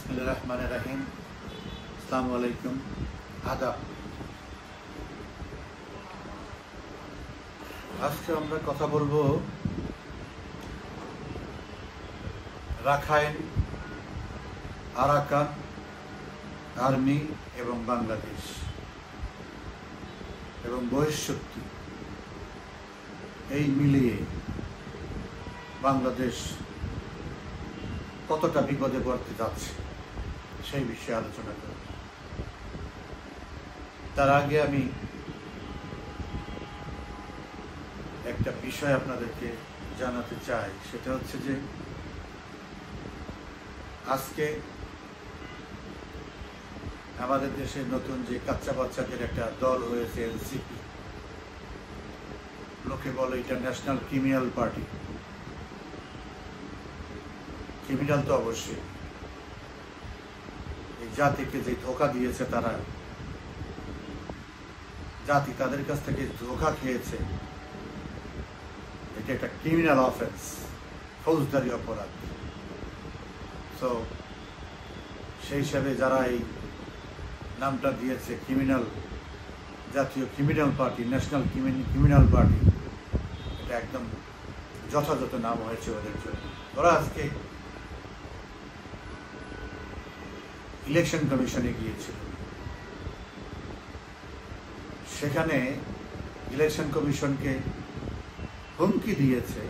बिस्मिल्लाहिर्रहमानिर्रहीम। अस्सलामु अलैकुम, आदाब। আজকে আমরা কথা বলবো রাখাইন, আরাকান আর্মি এবং বাংলাদেশ এবং বহিঃশক্তি এই মিলিয়ে বাংলাদেশ কতটা বিপদে পড়তে যাচ্ছে সেই বিষয়ে আলোচনা করব। তার আগে আমি একটা বিষয় আপনাদেরকে জানাতে চাই, সেটা হচ্ছে যে আজকে আমাদের দেশে নতুন যে কাচ্চা বাচ্চাদের একটা দল হয়েছে এনসিপি, লোকে বলে এটা ন্যাশনাল ক্রিমিনাল পার্টি। ক্রিমিনাল তো অবশ্যই, এই জাতিকে যে ধোঁকা দিয়েছে তারা, জাতি তাদের কাছ থেকে ধোঁকা খেয়েছে, এটা একটা ক্রিমিনাল অফেন্স, ফৌজদারি অপরাধ। তো সেই হিসাবে যারা এই নামটা দিয়েছে ক্রিমিনাল, জাতীয় criminal party, national criminal party, এটা একদম যথাযথ নাম হয়েছে ওদের জন্য। ওরা আজকে ইলেকশন কমিশনে গিয়েছিল, সেখানে ইলেকশন কমিশনকে হুমকি দিয়েছে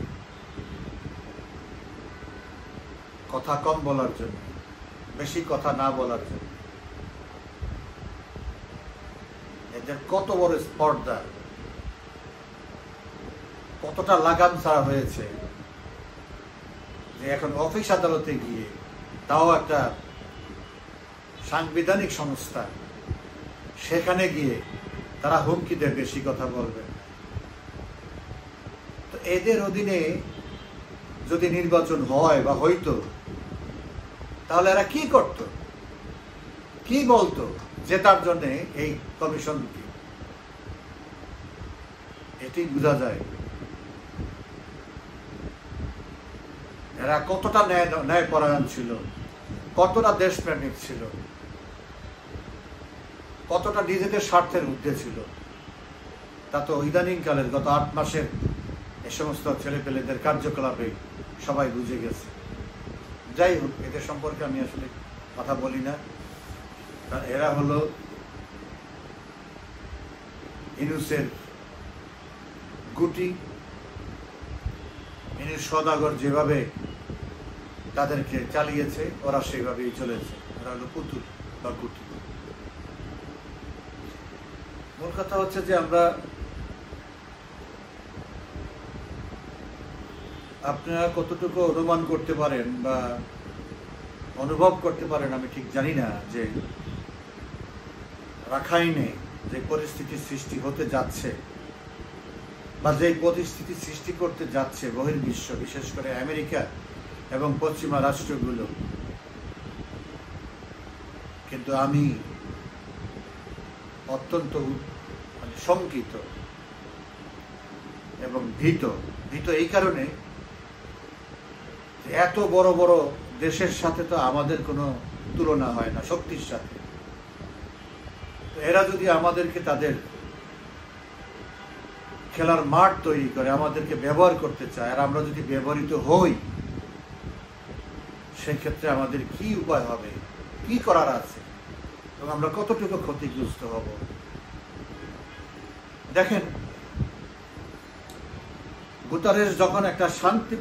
কথা কম বলার জন্য, বেশি কথা না বলার জন্য। এদের কত বড় স্পর্ধা, কতটা লাগাম ছাড়া হয়েছে যে এখন অফিস আদালতে গিয়ে, তাও একটা সাংবিধানিক সংস্থা, সেখানে গিয়ে তারা হুমকি দেয় বেশি কথা বলবেন। তো এদের অধীনে যদি নির্বাচন হয় বা হইতো, তাহলে এরা কি করত, কি বলতো জেতার জন্য এই কমিশনকে? এটি বোঝা যায় এরা কতটা ন্যায়পরায়ণ ছিল, কতটা দেশপ্রেমিক ছিল, কতটা নিজেদের স্বার্থের ঊর্ধ্বে ছিল। তা তো ইদানিং কালের গত 8 মাসের এ সমস্ত ছেলেপেলেদের কার্যকলাপে সবাই বুঝে গেছে। যাই হোক, এদের সম্পর্কে আমি আসলে কথা বলি না, কারণ এরা হলো ইউনূসের গুটি। ইউনূস সওদাগর যেভাবে তাদেরকে চালিয়েছে, ওরা সেইভাবেই চলেছে। ওরা হলো পুতুল বা গুটি। মূল কথা হচ্ছে যে আপনারা কতটুকু অনুমান করতে পারেন বা অনুভব করতে পারেন আমি ঠিক জানি না, যে রাখাইনে যে পরিস্থিতি সৃষ্টি হতে যাচ্ছে বা যে পরিস্থিতি সৃষ্টি করতে যাচ্ছে বহির্বিশ্ব, বিশেষ করে আমেরিকা এবং পশ্চিমা রাষ্ট্রগুলো, কিন্তু আমি অত্যন্ত শঙ্কিত এবং ভীত এই কারণে, এত বড় বড় দেশের সাথে তো আমাদের কোনো তুলনা হয় না শক্তির সাথে। এরা যদি আমাদেরকে তাদের খেলার মাঠ তৈরি করে আমাদেরকে ব্যবহার করতে চায়, আর আমরা যদি ব্যবহৃত হই, সেক্ষেত্রে আমাদের কি উপায় হবে, কি করার আছে, এবং আমরা কতটুকু ক্ষতিগ্রস্ত হব। দেখেন, গুতারেস যখন একটা শান্তি,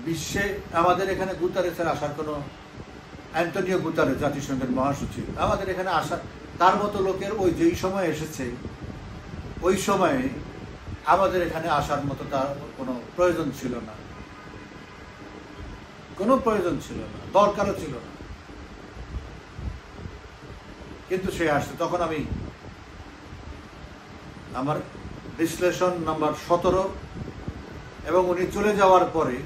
বিশ্বে আমাদের এখানে গুতারেসের আসার কোনো, অ্যান্টনিও গুতারেস জাতিসংঘের মহাসচিব, আমাদের এখানে আসার, তার মতো লোকের ওই যেই সময় এসেছে, ওই সময়ে আমাদের এখানে আসার মতো তার কোনো প্রয়োজন ছিল না, কোনো প্রয়োজন ছিল না, দরকারও ছিল না। কিন্তু সে আসছে। তখন আমি আমার বিশ্লেষণ নাম্বার 17 এবং উনি চলে যাওয়ার পরে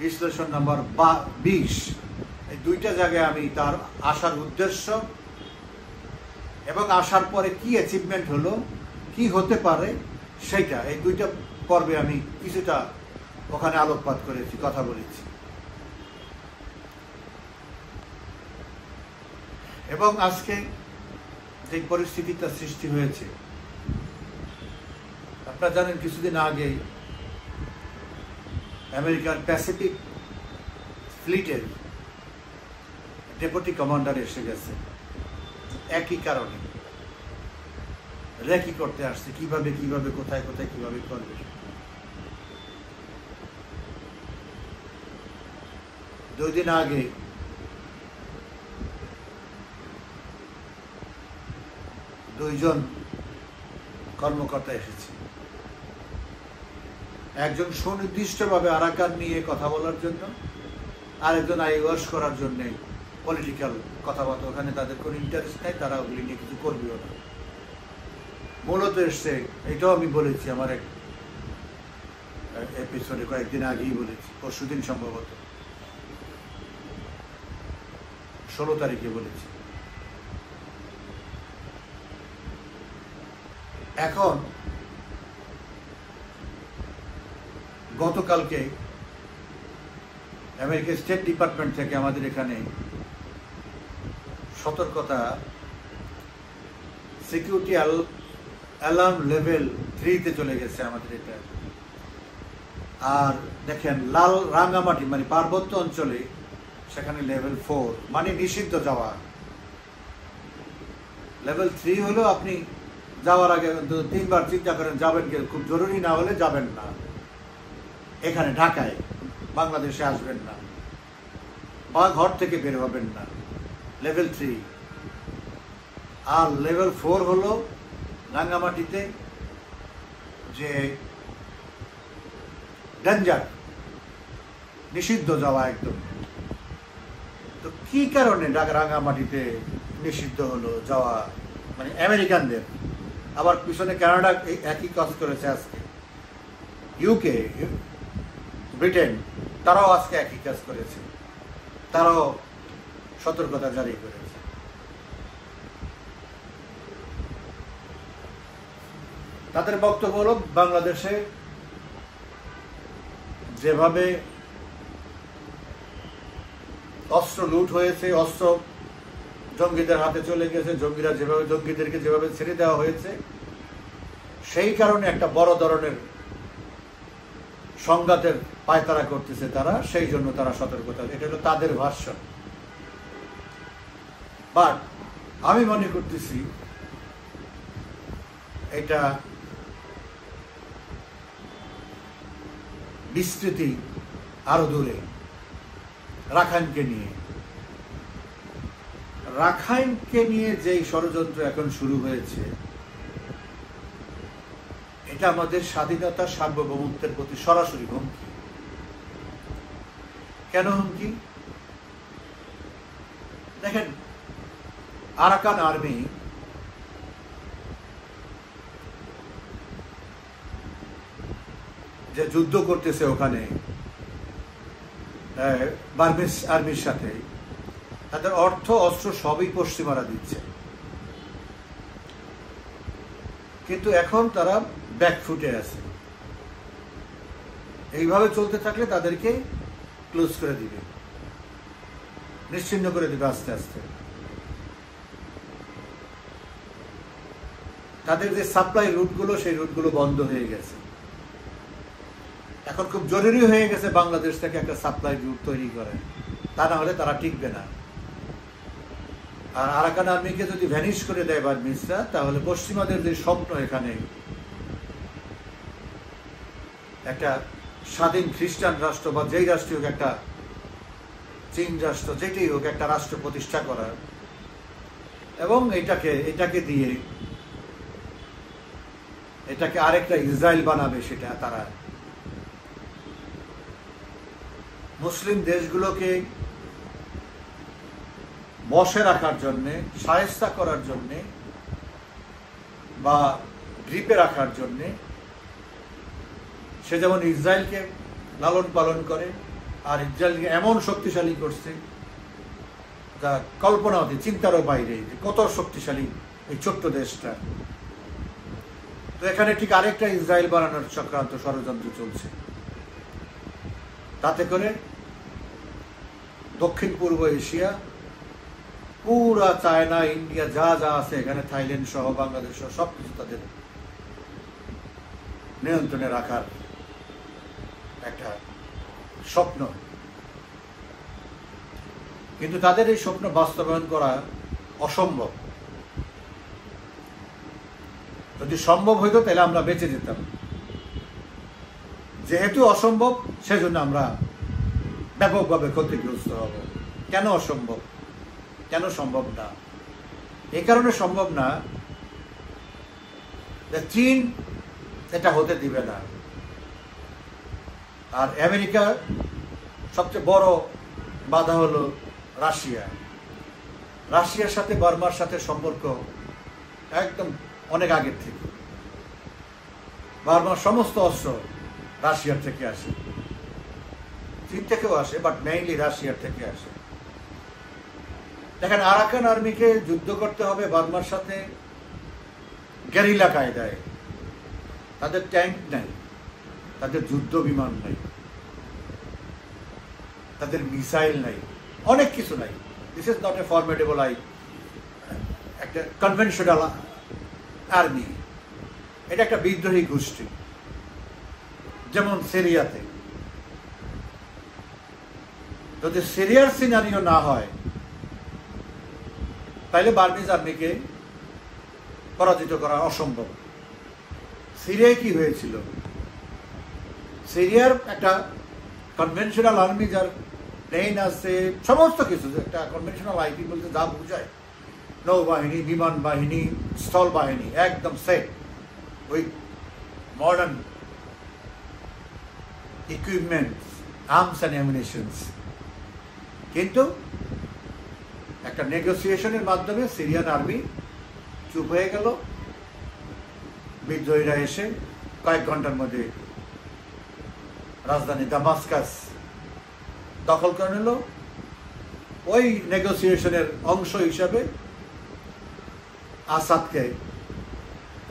বিশ্লেষণ নাম্বার 20, এই দুইটা জায়গায় আমি তার আসার উদ্দেশ্য এবং আসার পরে কি অ্যাচিভমেন্ট হলো, কি হতে পারে, সেটা এই দুইটা পর্বে আমি কিছুটা ওখানে আলোকপাত করেছি, কথা বলেছি। এবং আজকে যে পরিস্থিতিটা সৃষ্টি হয়েছে, আপনারা জানেন কিছুদিন আগে আমেরিকার প্যাসিফিক ফ্লিটের ডেপুটি কমান্ডার এসে গেছে একই কারণে, রেকি করতে আসছে কিভাবে কিভাবে কোথায় কোথায় কিভাবে করবে। 2 দিন আগে দুইজন কর্মকর্তা এসেছে, একজন সুনির্দিষ্টভাবে আরাকান নিয়ে কথা বলার জন্য, আরেকজন আইওয়াশ করার জন্য পলিটিক্যাল কথাবার্তা। ওখানে তাদের কোনো ইন্টারেস্ট নাই, তারা ওগুলি নিয়ে কিছু করবেও না। মূলত এসছে, এটাও আমি বলেছি আমার এক এপিসোডে, কয়েকদিন আগেই বলেছি, পরশুদিন সম্ভবত 16 তারিখে বলেছি। এখন গতকালকে আমেরিকা স্টেট ডিপার্টমেন্ট থেকে আমাদের এখানে সতর্কতা, সিকিউরিটি অ্যালার্ম লেভেল 3-তে চলে গেছে আমাদের এটা। আর দেখেন লাল রাঙ্গামাটি মানে পার্বত্য অঞ্চলে সেখানে লেভেল 4 মানে নিষিদ্ধ যাওয়া। লেভেল 3 হলো আপনি যাওয়ার আগে 3বার চিন্তা করেন যাবেন কি, খুব জরুরি না হলে যাবেন না, এখানে ঢাকায় বাংলাদেশে আসবেন না বা ঘর থেকে বের হবেন না, লেভেল 3। আর লেভেল 4 হলো রাঙ্গামাটিতে যে ডেঞ্জার, নিষিদ্ধ যাওয়া একদম। তো কি কারণে রাঙ্গামাটিতে নিষিদ্ধ হলো যাওয়া, মানে আমেরিকানদের, আবার পিছনে কানাডা একই কাজ করেছে আজকে, ইউকে, ব্রিটেন, তারাও আজকে একই কাজ করেছে, তারাও সতর্কতা জারি করেছে। তাদের বক্তব্য হল বাংলাদেশে যেভাবে অস্ত্র লুট হয়েছে, অস্ত্র জঙ্গিদের হাতে চলে গেছে, জঙ্গিদেরকে যেভাবে ছেড়ে দেওয়া হয়েছে, সেই কারণে একটা বড় ধরনের সংঘাতের পায়তারা করতেছে তারা, সেই জন্য তারা সতর্কতা, এটা হলো তাদের ভাষ্য। বাট আমি মনে করতেছি এটা বিস্তৃতি আরো দূরে। রাখাইনকে নিয়ে যেই ষড়যন্ত্র এখন শুরু হয়েছে, এটা আমাদের স্বাধীনতা সার্বভৌমত্বের প্রতি সরাসরি হুমকি। কেন হুমকি? দেখেন, আরাকান আর্মি যে যুদ্ধ করতেছে ওখানে বার্মিজ আর্মির সাথে, তাদের অর্থ অস্ত্র সবই পশ্চিমারা দিচ্ছে, কিন্তু এখন তারা ব্যাকফুটে আছে। এইভাবে চলতে থাকলে তাদেরকে ক্লোজ করে দিবে, নিশ্চিহ্ন করে দিবে আস্তে আস্তে। তাদের যে সাপ্লাই রুটগুলো, সেই রুটগুলো বন্ধ হয়ে গেছে। এখন খুব জরুরি হয়ে গেছে বাংলাদেশ থেকে একটা সাপ্লাই রুট তৈরি করে, তা না হলে তারা টিকবে না। আর আরাকান আর্মিকে যদি ভ্যানিশ করে দেয় বার্মিজরা, তাহলে পশ্চিমাদের যে স্বপ্ন এখানে একটা স্বাধীন খ্রিস্টান রাষ্ট্র বা যেই রাষ্ট্র হোক, একটা চীন রাষ্ট্র, যেটাই হোক, একটা রাষ্ট্র প্রতিষ্ঠা করার, এবং এটাকে আরেকটা ইসরায়েল বানাবে, সেটা তারা মুসলিম দেশগুলোকে বসে রাখার জন্যে, শায়েস্তা করার জন্যে বা গ্রিপে রাখার জন্যে, সে যেমন ইসরায়েলকে লালন পালন করে, আর ইসরায়েলকে এমন শক্তিশালী করছে যা কল্পনা হতে, চিন্তারও বাইরে, যে কত শক্তিশালী এই ছোট্ট দেশটা। তো এখানে ঠিক আরেকটা ইসরায়েল বানানোর চক্রান্ত, ষড়যন্ত্র চলছে, তাতে করে দক্ষিণ পূর্ব এশিয়া পুরা চায়না, ইন্ডিয়া যা যা আছে এখানে, থাইল্যান্ড সহ বাংলাদেশ সহ সবকিছু তাদের নিয়ন্ত্রণে রাখার একটা স্বপ্ন। কিন্তু তাদের এই স্বপ্ন বাস্তবায়ন করা অসম্ভব। যদি সম্ভব হইতো তাহলে আমরা বেঁচে যেতাম। যেহেতু অসম্ভব, সেজন্য আমরা ব্যাপকভাবে ক্ষতিগ্রস্ত হব। কেন অসম্ভব? কেন সম্ভব না? এই কারণে সম্ভব না যে চীন এটা হতে দিবে না। আর আমেরিকা সবচেয়ে বড় বাধা হলো রাশিয়া। রাশিয়ার সাথে বার্মার সাথে সম্পর্ক একদম অনেক আগের থেকে। বার্মার সমস্ত অস্ত্র রাশিয়ার থেকে আসে, চীন থেকেও আসে, বাট মেইনলি রাশিয়ার থেকে আসে। দেখেন, আরাকান আর্মিকে যুদ্ধ করতে হবে বার্মার সাথে গেরিলা কায়দায়। তাদের ট্যাঙ্ক নাই, তাদের যুদ্ধ বিমান নাই, তাদের মিসাইল নাই, অনেক কিছু নাই। দিস ইজ নট এ ফর্মেডেবল একটা কনভেনশনাল আর্মি। এটা একটা বিদ্রোহী গোষ্ঠী, যেমন সিরিয়াতে। যদি সিরিয়ার সিনারিও না হয়, তাহলে বার্মিজ আর্মিকে পরাজিত করা অসম্ভব। সিরিয়ায় কি হয়েছিল? সিরিয়ার একটা কনভেনশনাল আর্মি, যার প্লেন আছে, সমস্ত কিছু, একটা কনভেনশনাল আইপি বলতে যা বোঝায়, নৌবাহিনী, বিমান বাহিনী, স্থল বাহিনী, একদম set with modern equipments, arms and ammunitions. কিন্তু একটা নেগোসিয়েশনের মাধ্যমে সিরিয়ান আর্মি চুপ হয়ে গেল। বিদ্রোহীরা এসে কয়েক ঘন্টার মধ্যে রাজধানী দামাস্কাস দখল করে নিল। ওই নেগোসিয়েশনের অংশ হিসাবে আসাদকে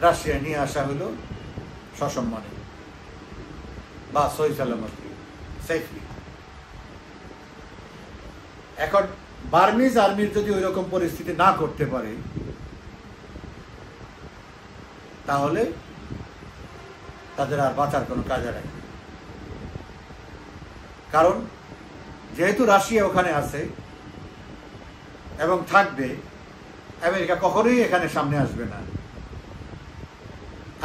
রাশিয়ায় নিয়ে আসা হলো সসম্মানে বা সহি সালামতি, সেফলি। এখন বার্মিজ আর্মির যদি ওই রকম পরিস্থিতি না করতে পারে, তাহলে তাদের আর বাঁচার কোনো কাজে নাই। কারণ যেহেতু রাশিয়া ওখানে আছে এবং থাকবে, আমেরিকা কখনোই এখানে সামনে আসবে না,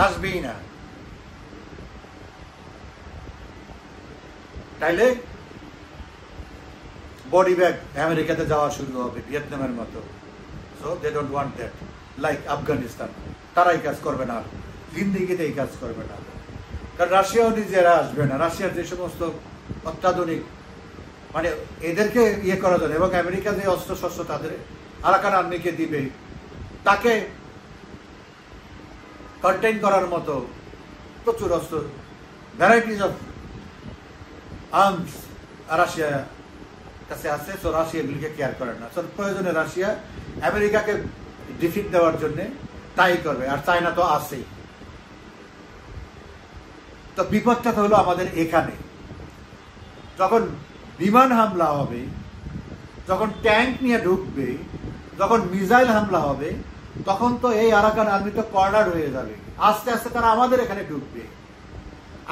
আসবেই না। তাইলে বডি ব্যাগ আমেরিকাতে যাওয়া শুরু হবে ভিয়েতনামের মতো। So they don't want that. Like Afghanistan, তারা এই কাজ করবে না, জিন্দিগিতে এই কাজ করবে না। কারণ রাশিয়াও নিজেরা আসবে না। রাশিয়ার যে সমস্ত অত্যাধুনিক, মানে এদেরকে ইয়ে করার জন্য, এবং আমেরিকা যে অস্ত্র শস্ত্র তাদের আরাকান আর্মিকে দিবে, তাকে কন্টেইন করার মতো প্রচুর অস্ত্র, ভ্যারাইটিস অফ আর্মস রাশিয়া কাছে আছে। তো রাশিয়া এগুলিকে কেয়ার করে না। তো প্রয়োজনে রাশিয়া আমেরিকাকে ডিফিট দেওয়ার জন্য তাই করবে। আর চায়না তো আছেই। তো বিপদটা তো হলো আমাদের এখানে। যখন বিমান হামলা হবে, যখন ট্যাঙ্ক নিয়ে ঢুকবে, যখন মিসাইল হামলা হবে, তখন তো এই আরাকান আর্মি তো কর্নার হয়ে যাবে। আস্তে আস্তে তারা আমাদের এখানে ঢুকবে।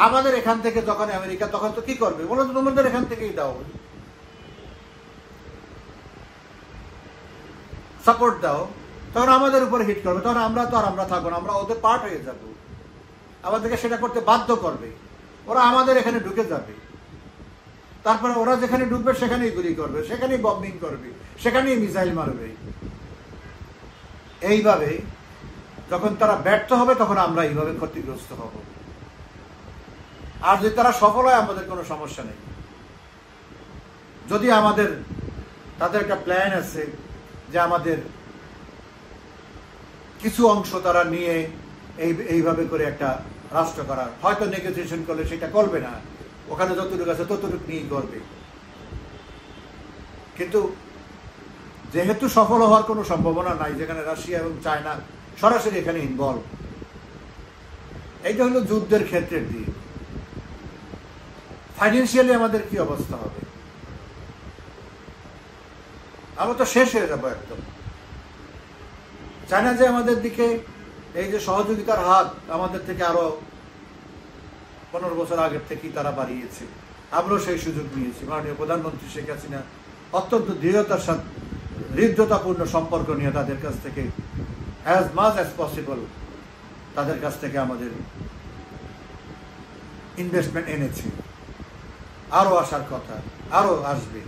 আমাদের এখান থেকে যখন আমেরিকা, তখন তো কি করবে? বলো তো, তোমাদের এখান থেকেই দাও, সাপোর্ট দাও। তখন আমাদের উপরে হিট করবে। তখন আমরা থাকবো না, আমরা ওদের পার্ট হয়ে যাব। আমাদেরকে সেটা করতে বাধ্য করবে। ওরা আমাদের এখানে ঢুকে যাবে। তারপরে ওরা যেখানে ঢুকবে সেখানেই গুলি করবে, সেখানেই বম্বিং করবে, সেখানেই মিসাইল মারবে। এইভাবে যখন তারা ব্যর্থ হবে, তখন আমরা এইভাবে ক্ষতিগ্রস্ত হব। আর যদি তারা সফল হয়, আমাদের কোনো সমস্যা নেই। যদি তাদের একটা প্ল্যান আছে যে আমাদের কিছু অংশ তারা নিয়ে এইভাবে করে একটা রাষ্ট্র করার, হয়তো নেগোসিয়েশন করলে সেটা করবে না, ওখানে যতটুকু আছে ততটুকু নিয়েই করবে। কিন্তু যেহেতু সফল হওয়ার কোনো সম্ভাবনা নাই, যেখানে রাশিয়া এবং চায়না সরাসরি এখানে ইনভলভ, এইটা হলো যুদ্ধের ক্ষেত্রের দিক। ফাইন্যান্সিয়ালি আমাদের কি অবস্থা হবে? আমরা তো শেষ হয়ে যাবো একদম। চায়না যে আমাদের দিকে এই যে সহযোগিতার হাত আমাদের থেকে আরো 15 বছর আগের থেকেই তারা বাড়িয়েছে, আমরাও সেই সুযোগ নিয়েছি। মাননীয় প্রধানমন্ত্রী শেখ হাসিনা অত্যন্ত দৃঢ়তার সাথে হৃদ্যতাপূর্ণ সম্পর্ক নিয়ে তাদের কাছ থেকে অ্যাজ মাচ অ্যাজ পসিবল তাদের কাছ থেকে আমাদের ইনভেস্টমেন্ট এনেছে। আরো আসার কথা, আরো আসবে,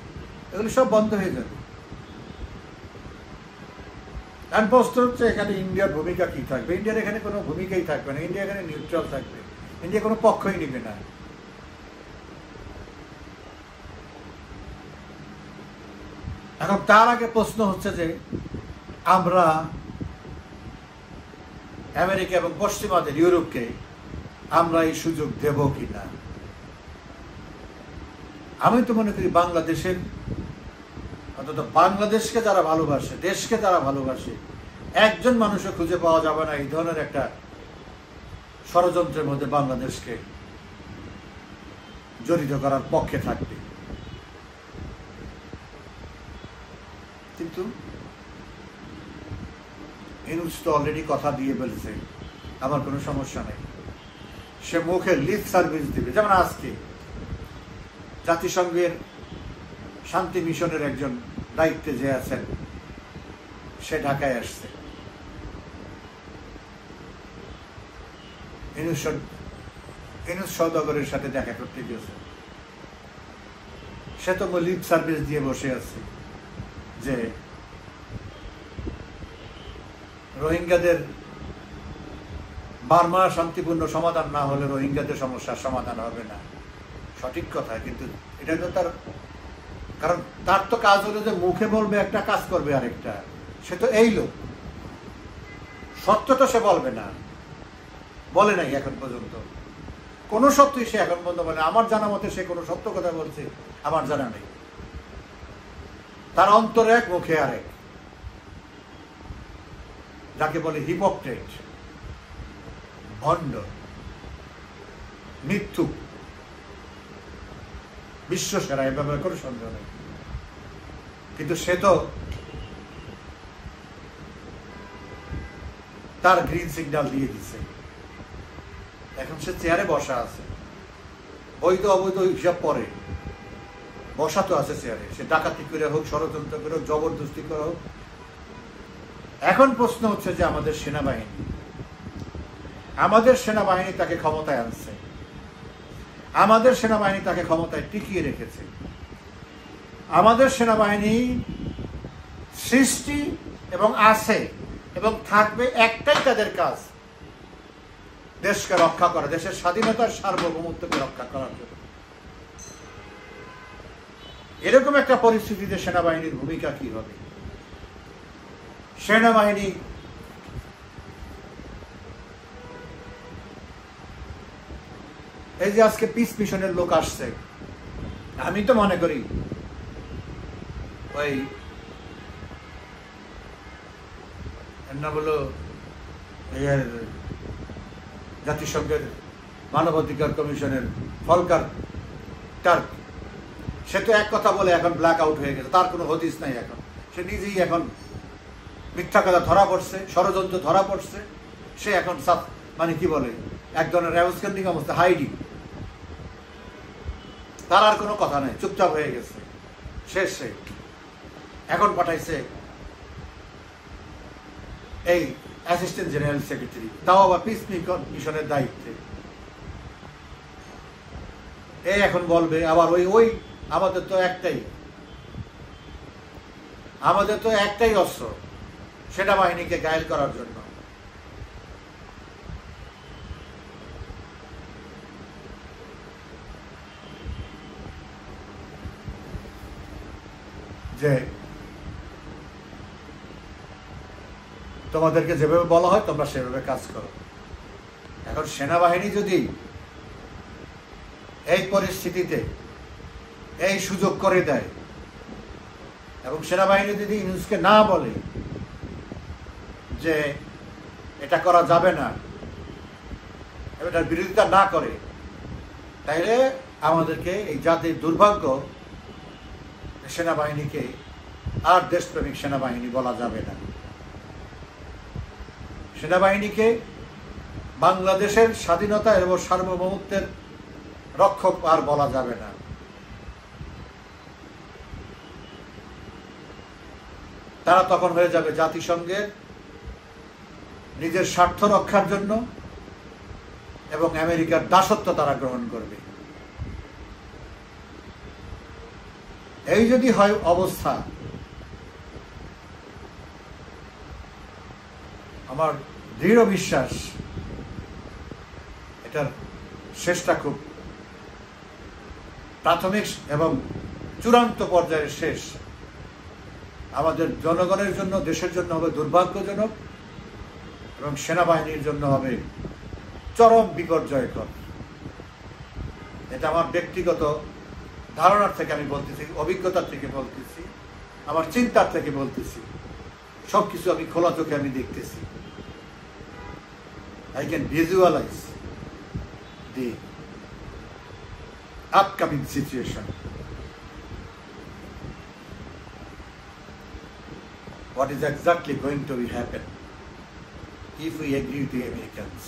এগুলো সব বন্ধ হয়ে যাবে। প্রশ্ন হচ্ছে এখানে ইন্ডিয়ার ভূমিকা কি থাকবে? ইন্ডিয়ার এখানে কোনো ভূমিকাই থাকবে না। ইন্ডিয়া এখানে নিউট্রাল থাকবে। ইন্ডিয়া কোনো পক্ষই নিবে না। এখন তার আগে প্রশ্ন হচ্ছে যে আমরা আমেরিকা এবং পশ্চিমাদের ইউরোপকে আমরা এই সুযোগ দেব কিনা। আমি তো মনে করি বাংলাদেশের, অন্তত বাংলাদেশকে যারা ভালোবাসে, দেশকে যারা ভালোবাসে, একজন মানুষও খুঁজে পাওয়া যাবে না এই ধরনের একটা ষড়যন্ত্রের মধ্যে বাংলাদেশকে জড়িত করার পক্ষে থাকবে। কিন্তু ইউনূস তো অলরেডি কথা দিয়ে বলেছে আমার কোনো সমস্যা নেই, সে মুখে লিপ সার্ভিস দিবে। যেমন আজকে জাতিসংঘের শান্তি মিশনের একজন দায়িত্বে যে আছেন, সে ঢাকায় আসছে। ইউনূস সওদাগরের সাথে দেখা করতে গিয়েছে। সে তো লিপ সার্ভিস দিয়ে বসে আছে যে রোহিঙ্গাদের বার্মা শান্তিপূর্ণ সমাধান না হলে রোহিঙ্গাদের সমস্যার সমাধান হবে না। সঠিক কথা, কিন্তু এটা তো তার, কারণ তার তো কাজ হলো যে মুখে বলবে একটা, কাজ করবে আরেকটা। সে তো এই লোক, সত্য তো সে বলবে না, বলে নাই এখন পর্যন্ত কোনো সত্যই সে এখন পর্যন্ত বলে। আমার জানা মতে সে কোনো সত্য কথা বলছে আমার জানা নেই। তার অন্তরে এক, মুখে আরেক, যাকে বলে হিপোক্রেট, ভণ্ড, মিথ্যুক, বিশ্ব সেরা, এ ব্যাপারে কোনো সন্দেহ নেই। কিন্তু সে তো তার গ্রিন সিগন্যাল দিয়ে দিচ্ছে। এখন সে চেয়ারে বসা আছে, বৈধ অবৈধ হিসাব পরে বসা তো আছে চেয়ারে। সে ডাকাতি করে হোক, ষড়যন্ত্র করে হোক, জবরদস্তি করে হোক। এখন প্রশ্ন হচ্ছে যে আমাদের সেনাবাহিনী তাকে ক্ষমতায় আনছে, আমাদের সেনাবাহিনী তাকে ক্ষমতায় টিকিয়ে রেখেছে। আমাদের সেনাবাহিনী সৃষ্টি এবং আছে এবং থাকবে, একটাই তাদের কাজ, দেশকে রক্ষা করা, দেশের স্বাধীনতার সার্বভৌমত্বকে রক্ষা করার জন্য। এরকম একটা পরিস্থিতিতে সেনাবাহিনীর ভূমিকা কি হবে? সেনাবাহিনী এই যে আজকে পিস মিশনের লোক আসছে, আমি তো মনে করি ওই না বলো জাতিসংঘের মানবাধিকার কমিশনের ফলকার টার্ক, সে তো এক কথা বলে এখন ব্ল্যাক আউট হয়ে গেছে, তার কোনো হদিস নাই। এখন সে নিজেই এখন মিথ্যা কথা ধরা পড়ছে, ষড়যন্ত্র ধরা পড়ছে। সে এখন মানে কি বলে, এক ধরনের অ্যাবস্কেন্ডিং অবস্থা, হাইডিং। তার আর কোনো কথা নেই, চুপচাপ হয়ে গেছে, শেষ। সে এখন পাঠাইছে এই অ্যাসিস্ট্যান্ট জেনারেল সেক্রেটারি, তাও আবার পিস মিশনের দায়িত্বে। এই এখন বলবে আবার ওই আমাদের তো একটাই অস্ত্র সেনাবাহিনীকে ঘায়েল করার জন্য। যে তোমাদেরকে যেভাবে বলা হয় তোমরা সেভাবে কাজ করো। এখন সেনাবাহিনী যদি এই পরিস্থিতিতে এই সুযোগ করে দেয় এবং সেনাবাহিনী যদি ইউনূসকে না বলে যে এটা করা যাবে না, এটার বিরোধিতা না করে, তাইলে আমাদেরকে এই জাতির দুর্ভাগ্য সেনাবাহিনীকে আর দেশপ্রেমিক সেনাবাহিনী বলা যাবে না। সেনাবাহিনীকে বাংলাদেশের স্বাধীনতা এবং সার্বভৌমত্বের রক্ষক আর বলা যাবে না। তারা তখন হয়ে যাবে জাতিসংঘের নিজের স্বার্থ রক্ষার জন্য, এবং আমেরিকার দাসত্ব তারা গ্রহণ করবে। এই যদি হয় অবস্থা, আমার দৃঢ় বিশ্বাস এটার শেষটা খুব প্রাথমিক এবং চূড়ান্ত পর্যায়ের শেষ আমাদের জনগণের জন্য, দেশের জন্য হবে দুর্ভাগ্যজনক, এবং সেনাবাহিনীর জন্য হবে চরম বিপর্যয়কর। এটা আমার ব্যক্তিগত ধারণার থেকে আমি বলতেছি, অভিজ্ঞতার থেকে বলতেছি, আমার চিন্তার থেকে বলতেছি, সবকিছু আমি খোলা চোখে আমি দেখতেছি। I can visualize the upcoming situation. What is exactly going to be happen if we agree with the Americans?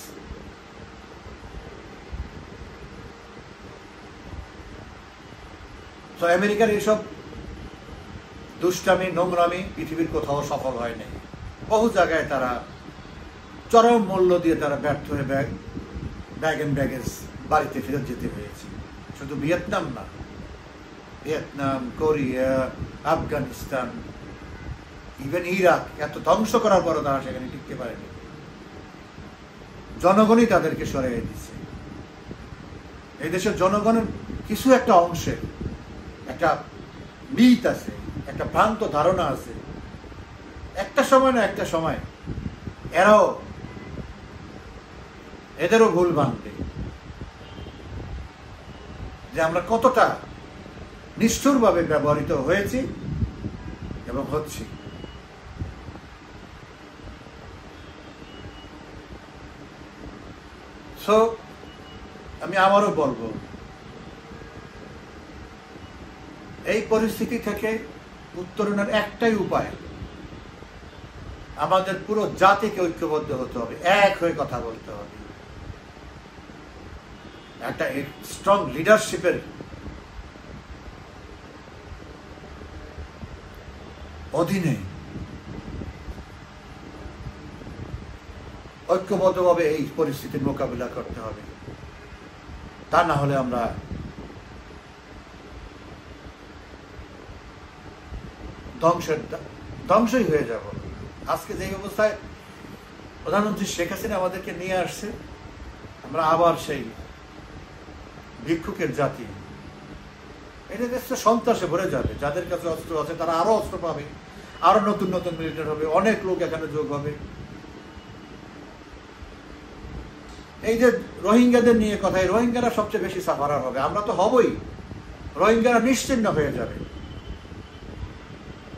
So আমেরিকার এইসব দুষ্টামি, নোংরামি পৃথিবীর কোথাও সফল হয় নাই। বহু জায়গায় তারা চরম মূল্য দিয়ে তারা ব্যর্থ হয়ে ব্যাগ এন্ড ব্যাগেজ বাড়িতে ফেরত যেতে হয়েছে। শুধু ভিয়েতনাম না, Vietnam, Korea, Afghanistan, even Iraq, এত ধ্বংস করার পরও তারা সেখানে টিকতে পারেনি। জনগণই তাদেরকে সরিয়ে দিচ্ছে। এই দেশের জনগণের কিছু একটা অংশের একটা মিথ আছে, একটা ভ্রান্ত ধারণা আছে, একটা সময় না একটা সময় এদেরও ভুল ভাঙবে যে আমরা কতটা নিষ্ঠুরভাবে ব্যবহৃত হয়েছি এবং হচ্ছি। সো আমি আবারও বলবো, এই পরিস্থিতি থেকে উত্তরণের একটাই উপায়, আমাদের পুরো জাতিকে ঐক্যবদ্ধ হতে হবে, এক হয়ে কথা বলতে হবে, একটা স্ট্রং লিডারশিপের অধীনে ঐক্যবদ্ধভাবে এই পরিস্থিতির মোকাবিলা করতে হবে। তা না হলে আমরা ধ্বংসই হয়ে যাব। আজকে যে অবস্থায় প্রধানমন্ত্রী শেখ হাসিনা আমাদেরকে নিয়ে আসছে, আমরা আবার সেই ভিক্ষুকের জাতি, এটা দেশটা সন্ত্রাসে ভরে যাবে। যাদের কাছে অস্ত্র আছে তারা আরো অস্ত্র পাবে, আরো নতুন নতুন মিলিটারি হবে, অনেক লোক এখানে যোগ হবে। এই যে রোহিঙ্গাদের নিয়ে কথা, এই রোহিঙ্গারা সবচেয়ে বেশি সাফারার হবে। আমরা তো হবই, রোহিঙ্গারা নিশ্চিহ্ন হয়ে যাবে।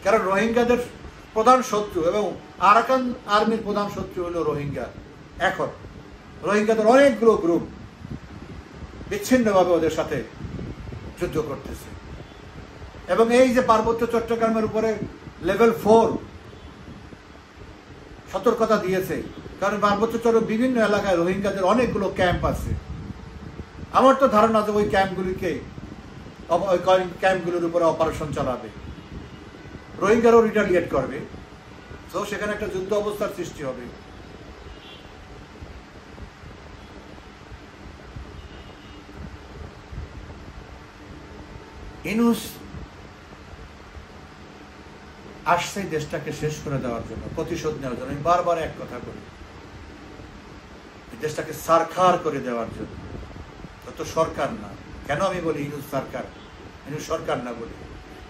কারণ রোহিঙ্গাদের প্রধান শত্রু এবং আরাকান আর্মির প্রধান শত্রু হলো রোহিঙ্গা। এখন রোহিঙ্গাদের অনেকগুলো গ্রুপ বিচ্ছিন্নভাবে ওদের সাথে যুদ্ধ করতেছে, এবং এই যে পার্বত্য চট্টগ্রামের উপরে লেভেল 4 সতর্কতা দিয়েছে, কারণ পার্বত্য চট্টগ্রামের বিভিন্ন এলাকায় রোহিঙ্গাদের অনেকগুলো ক্যাম্প আছে। আমার তো ধারণা যে ওই ক্যাম্পগুলোর উপরে অপারেশন চালাবে, রোহিঙ্গারাও রিটালিয়েট করবে, তো সেখানে একটা যুদ্ধ অবস্থার সৃষ্টি হবে। ইউনূস আসছে দেশটাকে শেষ করে দেওয়ার জন্য, প্রতিশোধ নেওয়ার জন্য। আমি বারবার এক কথা বলি, দেশটাকে সারখার করে দেওয়ার জন্য। তো সরকার না, কেন আমি বলি ইউনূস সরকার, ইউনূস সরকার না বলি,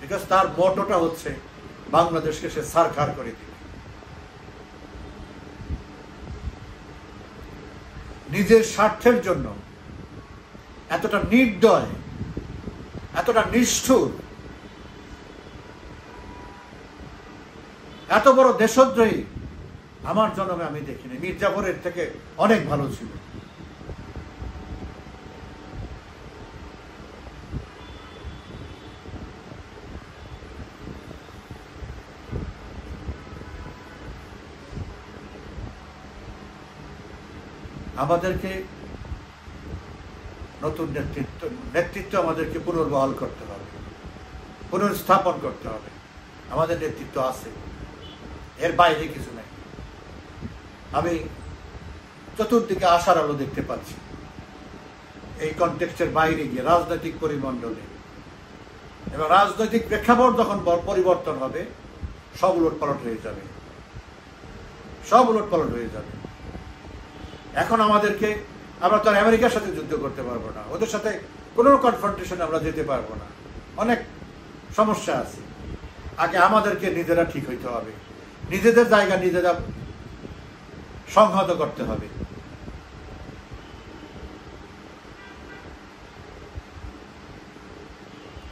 বিকজ তার মোটোটা হচ্ছে বাংলাদেশকে সে সারখার করে দিবে। নিজের স্বার্থের জন্য এতটা নির্দয়, এতটা নিষ্ঠুর, এত বড় দেশদ্রোহী আমার জন্মে আমি দেখিনি। মির্জাফরের থেকে অনেক ভালো ছিল। আমাদেরকে নতুন নেতৃত্ব আমাদেরকে পুনর্বহাল করতে হবে, পুনর্স্থাপন করতে হবে। আমাদের নেতৃত্ব আছে, এর বাইরে কিছু নেই। আমি চতুর্দিকে আশার আলো দেখতে পাচ্ছি। এই কনটেক্সটের বাইরে গিয়ে রাজনৈতিক পরিমণ্ডলে এবং রাজনৈতিক প্রেক্ষাপট যখন পরিবর্তন হবে, সব উলটপালট হয়ে যাবে, সব উলটপালট হয়ে যাবে। এখন আমাদেরকে, আমরা তো আমেরিকার সাথে যুদ্ধ করতে পারবো না, ওদের সাথে কোনো কনফ্রন্টেশনে আমরা যেতে পারবো না, অনেক সমস্যা আছে। আগে আমাদেরকে নিজেরা ঠিক হইতে হবে, নিজেদের জায়গা নিজেরা সংহত করতে হবে।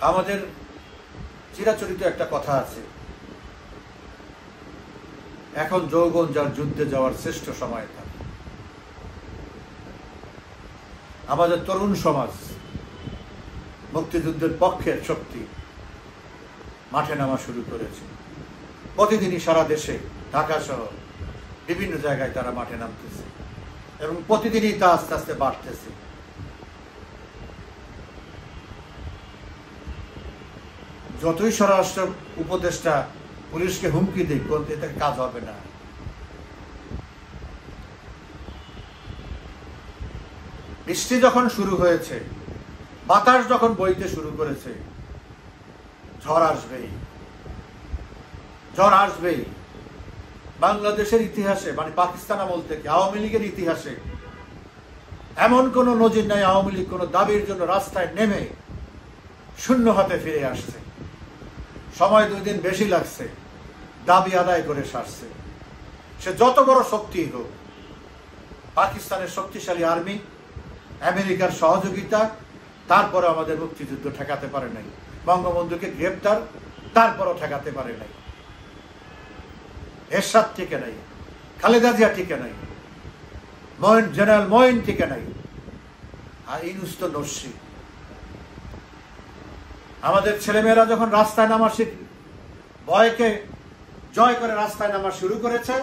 আমাদের চিরাচরিত একটা কথা আছে, এখন যৌবন যার যুদ্ধে যাওয়ার শ্রেষ্ঠ সময় থাকে। আমাদের তরুণ সমাজ মুক্তিযুদ্ধের পক্ষের শক্তি মাঠে নামা শুরু করেছে। প্রতিদিনই সারা দেশে, ঢাকা সহ বিভিন্ন জায়গায় তারা মাঠে নামতেছে এবং প্রতিদিনই তা আস্তে আস্তে বাড়তেছে। যতই স্বরাষ্ট্র উপদেষ্টা পুলিশকে হুমকি দেয়, এতে কাজ হবে না। বৃষ্টি যখন শুরু হয়েছে, বাতাস যখন বইতে শুরু করেছে, ঝড় আসবেই, ঝড় আসবেই। বাংলাদেশের ইতিহাসে, মানে পাকিস্তান আমল থেকে আওয়ামী লীগের ইতিহাসে এমন কোন নজির নাই আওয়ামী লীগ কোন দাবির জন্য রাস্তায় নেমে শূন্য হাতে ফিরে আসছে। সময় 2 দিন বেশি লাগছে, দাবি আদায় করে সারছে। সে যত বড় শক্তি হোক, পাকিস্তানের শক্তিশালী আর্মি, আমেরিকার সহযোগিতা, তারপরে আমাদের মুক্তিযুদ্ধ ঠেকাতে পারে নাই। বঙ্গবন্ধুকে গ্রেপ্তার, তারপরও ঠেকাতে পারে নাই। এরশাদ টিকে নাই, খালেদা জিয়া টিকে নাই, জেনারেল মঈন টিকে নাই, আর ইউনূস তো নস্যি। আমাদের ছেলেমেয়েরা যখন রাস্তায় নামা ভয়কে জয় করে রাস্তায় নামা শুরু করেছে,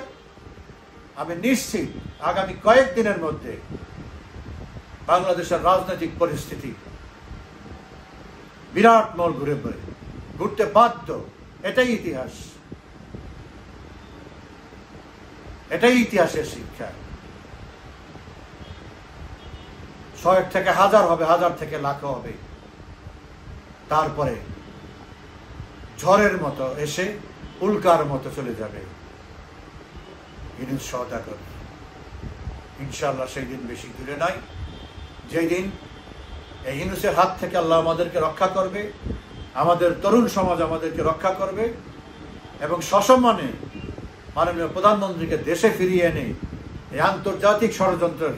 আমি নিশ্চিত আগামী কয়েকদিনের মধ্যে বাংলাদেশের রাজনৈতিক পরিস্থিতি বিরাট মোড় ঘুরতে বাধ্য। এটাই ইতিহাস, এটাই ইতিহাসের শিক্ষা। 100 থেকে 1000 হবে, 1000 থেকে লাখ হবে, তারপরে ঝড়ের মতো এসে উল্কার মতো চলে যাবে। ইউনূস সওদাগর, ইনশাআল্লাহ সেই দিন বেশি দূরে নাই, যেই দিন এই ইউনূসের হাত থেকে আল্লাহ আমাদেরকে রক্ষা করবে, আমাদের তরুণ সমাজ আমাদেরকে রক্ষা করবে এবং সসম্মানে মাননীয় প্রধানমন্ত্রীকে দেশে ফিরিয়ে এনে এই আন্তর্জাতিক ষড়যন্ত্রের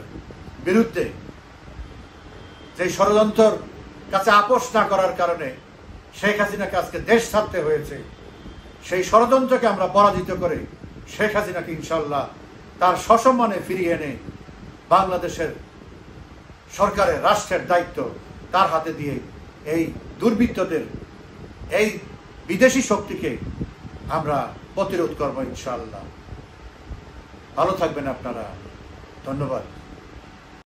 বিরুদ্ধে, যে ষড়যন্ত্রের কাছে আপোষ না করার কারণে শেখ হাসিনাকে আজকে দেশ ছাড়তে হয়েছে, সেই ষড়যন্ত্রকে আমরা পরাজিত করে শেখ হাসিনাকে ইনশাআল্লাহ তার সসম্মানে ফিরিয়ে এনে বাংলাদেশের সরকারের, রাষ্ট্রের দায়িত্ব তার হাতে দিয়ে এই দুর্বৃত্তদের, এই বিদেশি শক্তিকে আমরা প্রতিরোধ করবো ইনশাআল্লাহ। ভালো থাকবেন আপনারা, ধন্যবাদ।